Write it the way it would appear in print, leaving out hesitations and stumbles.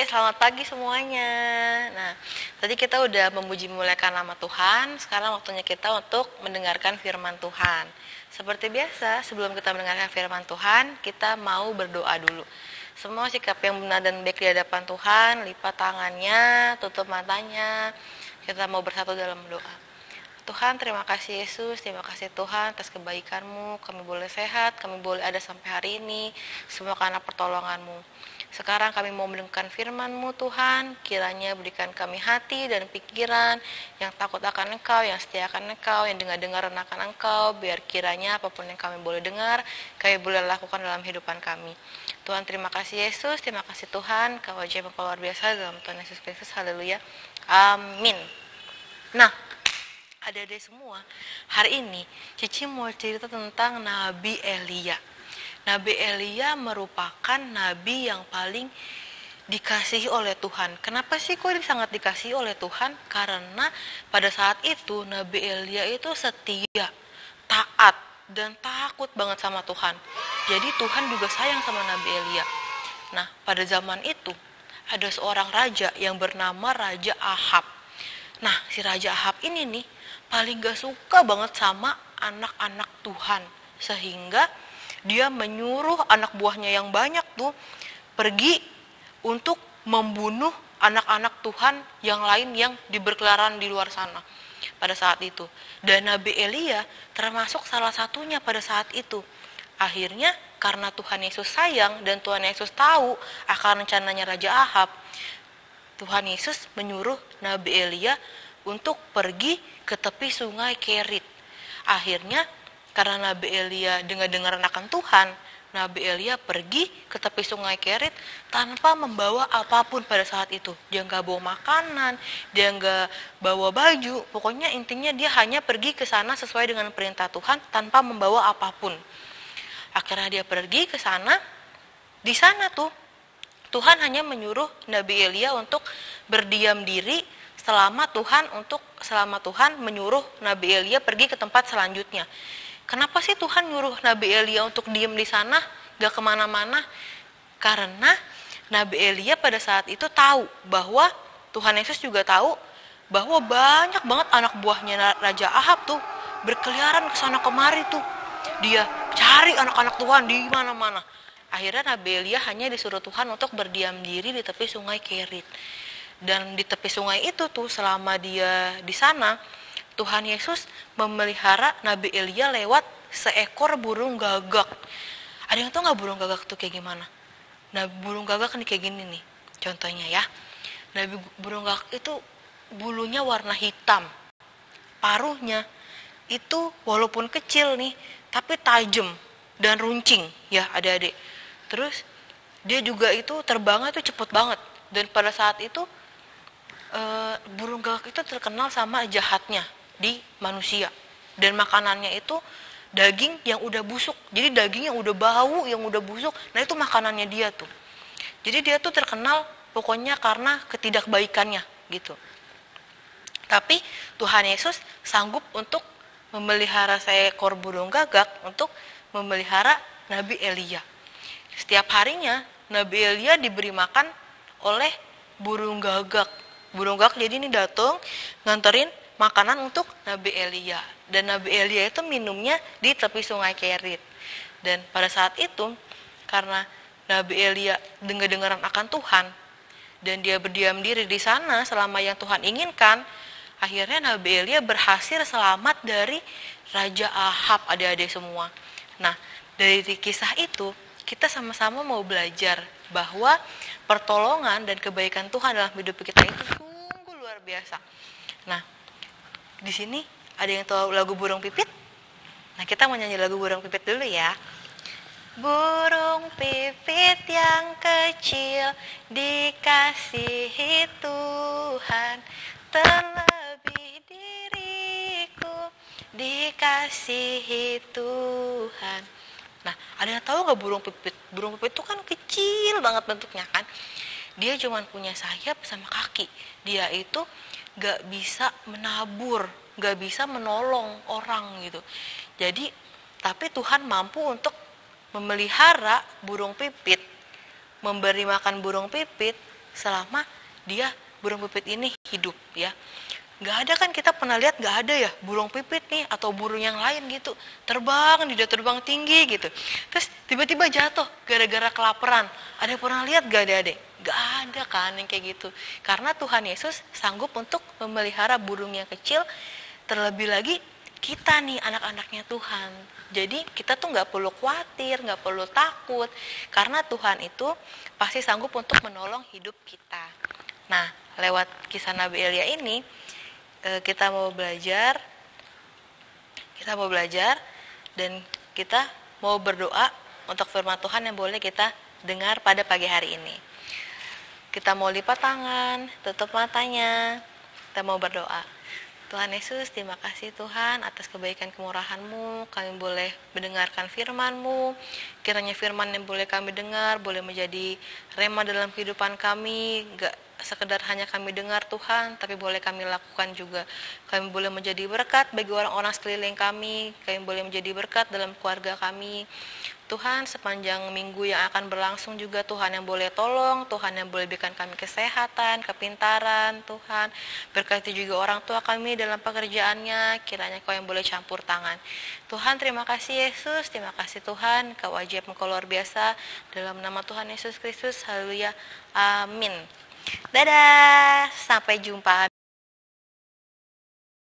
selamat pagi semuanya. Nah, tadi kita udah memuji memuliakan nama Tuhan. Sekarang waktunya kita untuk mendengarkan firman Tuhan. Seperti biasa, sebelum kita mendengarkan firman Tuhan, kita mau berdoa dulu. Semua sikap yang benar dan baik di hadapan Tuhan, lipat tangannya, tutup matanya. Kita mau bersatu dalam doa. Tuhan, terima kasih Yesus, terima kasih Tuhan atas kebaikan-Mu. Kami boleh sehat, kami boleh ada sampai hari ini, semua karena pertolongan-Mu. Sekarang kami mau mendengarkan firman-Mu Tuhan, kiranya berikan kami hati dan pikiran yang takut akan Engkau, yang setia akan Engkau, yang dengar-dengar akan Engkau, biar kiranya apapun yang kami boleh dengar, kami boleh lakukan dalam kehidupan kami. Tuhan, terima kasih Yesus, terima kasih Tuhan, Kau ajaib Engkau luar biasa dalam Tuhan Yesus Kristus, haleluya, amin. Nah, adik-adik semua, hari ini Cici mau cerita tentang Nabi Elia. Nabi Elia merupakan nabi yang paling dikasihi oleh Tuhan. Kenapa sih kok dia sangat dikasihi oleh Tuhan? Karena pada saat itu Nabi Elia itu setia, taat, dan takut banget sama Tuhan. Jadi Tuhan juga sayang sama Nabi Elia. Nah, pada zaman itu ada seorang raja yang bernama Raja Ahab. Nah, si Raja Ahab ini nih paling gak suka banget sama anak-anak Tuhan. Sehingga dia menyuruh anak buahnya yang banyak tuh pergi untuk membunuh anak-anak Tuhan yang lain yang berkeliaran di luar sana pada saat itu. Dan Nabi Elia termasuk salah satunya pada saat itu. Akhirnya karena Tuhan Yesus sayang dan Tuhan Yesus tahu akan rencananya Raja Ahab, Tuhan Yesus menyuruh Nabi Elia untuk pergi ke tepi sungai Kerit. Akhirnya karena Nabi Elia dengar-dengar akan Tuhan, Nabi Elia pergi ke tepi sungai Kerit tanpa membawa apapun pada saat itu. Dia nggak bawa makanan, dia nggak bawa baju. Pokoknya intinya dia hanya pergi ke sana sesuai dengan perintah Tuhan tanpa membawa apapun. Akhirnya dia pergi ke sana. Di sana tuh Tuhan hanya menyuruh Nabi Elia untuk berdiam diri selama Tuhan menyuruh Nabi Elia pergi ke tempat selanjutnya. Kenapa sih Tuhan nyuruh Nabi Elia untuk diam di sana, gak kemana-mana? Karena Nabi Elia pada saat itu tahu bahwa Tuhan Yesus juga tahu bahwa banyak banget anak buahnya Raja Ahab tuh berkeliaran ke sana kemari tuh. Dia cari anak-anak Tuhan di mana-mana. Akhirnya Nabi Elia hanya disuruh Tuhan untuk berdiam diri di tepi sungai Kerit. Dan di tepi sungai itu tuh selama dia di sana, Tuhan Yesus memelihara Nabi Elia lewat seekor burung gagak. Ada yang tahu nggak burung gagak tuh kayak gimana? Nah, burung gagak nih kayak gini nih, contohnya ya. Burung gagak itu bulunya warna hitam, paruhnya itu walaupun kecil nih, tapi tajam dan runcing ya adik-adik. Terus dia juga itu terbangnya itu cepet banget. Dan pada saat itu burung gagak itu terkenal sama jahatnya di manusia. Dan makanannya itu daging yang udah busuk. Jadi daging yang udah bau, yang udah busuk. Nah itu makanannya dia tuh. Jadi dia tuh terkenal pokoknya karena ketidakbaikannya gitu. Tapi Tuhan Yesus sanggup untuk memelihara seekor burung gagak untuk memelihara Nabi Elia. Setiap harinya Nabi Elia diberi makan oleh burung gagak. Burung gagak jadi ini datang nganterin makanan untuk Nabi Elia. Dan Nabi Elia itu minumnya di tepi sungai Kerit. Dan pada saat itu karena Nabi Elia dengar-dengaran akan Tuhan dan dia berdiam diri di sana selama yang Tuhan inginkan, akhirnya Nabi Elia berhasil selamat dari Raja Ahab, adik-adik semua. Nah, dari kisah itu kita sama-sama mau belajar bahwa pertolongan dan kebaikan Tuhan dalam hidup kita itu sungguh luar biasa. Nah, di sini ada yang tahu lagu Burung Pipit? Nah, kita mau nyanyi lagu Burung Pipit dulu ya. Burung pipit yang kecil dikasihi Tuhan, terlebih diriku dikasihi Tuhan. Nah, ada yang tahu nggak burung pipit? Burung pipit itu kan kecil banget bentuknya kan. Dia cuma punya sayap sama kaki. Dia itu nggak bisa menabur, nggak bisa menolong orang gitu. Jadi, tapi Tuhan mampu untuk memelihara burung pipit, memberi makan burung pipit selama dia burung pipit ini hidup ya. Nggak ada kan, kita pernah lihat nggak ada ya burung pipit nih atau burung yang lain gitu terbang, dia terbang tinggi gitu terus tiba-tiba jatuh gara-gara kelaparan. Ada yang pernah lihat gak adek? Nggak ada kan yang kayak gitu, karena Tuhan Yesus sanggup untuk memelihara burung yang kecil. Terlebih lagi kita nih anak-anaknya Tuhan, jadi kita tuh nggak perlu khawatir, nggak perlu takut, karena Tuhan itu pasti sanggup untuk menolong hidup kita. Nah, lewat kisah Nabi Elia ini kita mau belajar dan kita mau berdoa untuk firman Tuhan yang boleh kita dengar pada pagi hari ini. Kita mau lipat tangan, tutup matanya, kita mau berdoa. Tuhan Yesus, terima kasih Tuhan atas kebaikan kemurahan-Mu, kami boleh mendengarkan firman-Mu. Kiranya firman yang boleh kami dengar boleh menjadi rema dalam kehidupan kami, gak sekedar hanya kami dengar Tuhan, tapi boleh kami lakukan juga. Kami boleh menjadi berkat bagi orang-orang sekeliling kami boleh menjadi berkat dalam keluarga kami. Tuhan, sepanjang minggu yang akan berlangsung juga Tuhan yang boleh tolong, Tuhan yang boleh berikan kami kesehatan, kepintaran, Tuhan. Berkati juga orang tua kami dalam pekerjaannya, kiranya Kau yang boleh campur tangan. Tuhan, terima kasih Yesus, terima kasih Tuhan, Kau ajaib, Kau luar biasa. Dalam nama Tuhan Yesus Kristus, haleluya, amin. Dadah, sampai jumpa.